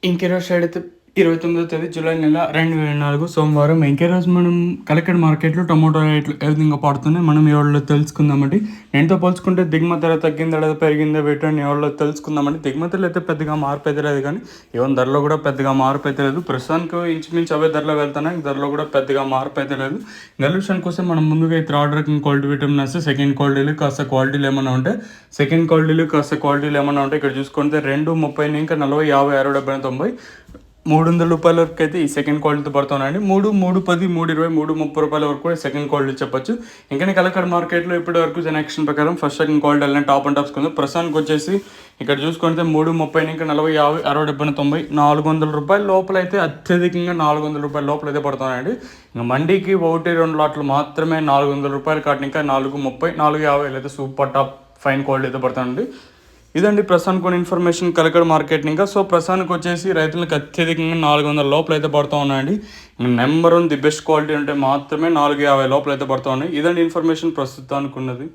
ఇంకెరోజు side అయితే 29వ తేదీ July నెల 2024 సోమవారం. ఇంకెరోజు మనం కలెక్టెడ్ మార్కెట్లో టమోటా రేట్లు ఏ విధంగా పడుతున్నాయి మనం ఎవరిలో తెలుసుకుందామండి. నేనుతో పోల్చుకుంటే దిగుమతి ధర తగ్గిందా లేదా పెరిగిందా వేటని ఎవరిలో తెలుసుకుందామండి. దిగుమతులు అయితే పెద్దగా మార్పు అయితే లేదు, కానీ ఈవెన్ ధరలో కూడా పెద్దగా మార్పు అయితే లేదు. ప్రస్తుతానికి ఇంచుమించు అవే ధరలో వెళ్తున్నాయి, ధరలో కూడా పెద్దగా మార్పు అయితే లేదు. నెల విషయానికి కోసం మనం ముందుగా అయితే ఆర్డర్కి క్వాలిటీ విటమిన్ వస్తే సెకండ్ క్వాలిటీలు కాస్త క్వాలిటీలు ఏమైనా ఉంటే ఇక్కడ చూసుకుంటే 2, 30 ఇంకా 40, 50, 60, 70, 90, 300 రూపాయల వరకు అయితే ఈ సెకండ్ క్వాలిటీతో పడుతున్నాయండి. 3, 3, 10, 3, 20, 3, 30 రూపాయల వరకు కూడా సెకండ్ క్వాలిటీ చెప్పొచ్చు. ఇంకా కలెక్టర్ మార్కెట్లో ఇప్పటి వరకు జనరేషన్ ప్రకారం ఫస్ట్ సెకండ్ క్వాలిటీ వెళ్ళిన టాప్ అండ్ టాప్స్ కొంది. ప్రస్తుతానికి వచ్చేసి ఇక్కడ చూసుకుంటే 3, 30 ఇంకా 40, 50, 60, 70, 90, 400 రూపాయల లోపల అయితే అత్యధికంగా 400 రూపాయల లోపల అయితే పడుతున్నాయండి. ఇంకా మండీకి 1-2 లాట్లు మాత్రమే 400 రూపాయలు కాటిన ఇంకా 430, 450 అయితే సూపర్ టాప్ ఫైన్ క్వాలిటీ అయితే పడుతుందండి. ఇదండి ప్రస్తుతానికి కొన్ని ఇన్ఫర్మేషన్ కలెక్టర్ మార్కెట్. ఇంకా సో ప్రస్తుతానికి వచ్చేసి రైతులకు అత్యధికంగా 400 లోపల అయితే పడుతూ ఉన్నాయండి. నెంబర్ 1 ది బెస్ట్ క్వాలిటీ అంటే మాత్రమే 450 లోపల అయితే పడుతూ ఉన్నాయి. ఇదండి ఇన్ఫర్మేషన్ ప్రస్తుతానికి ఉన్నది.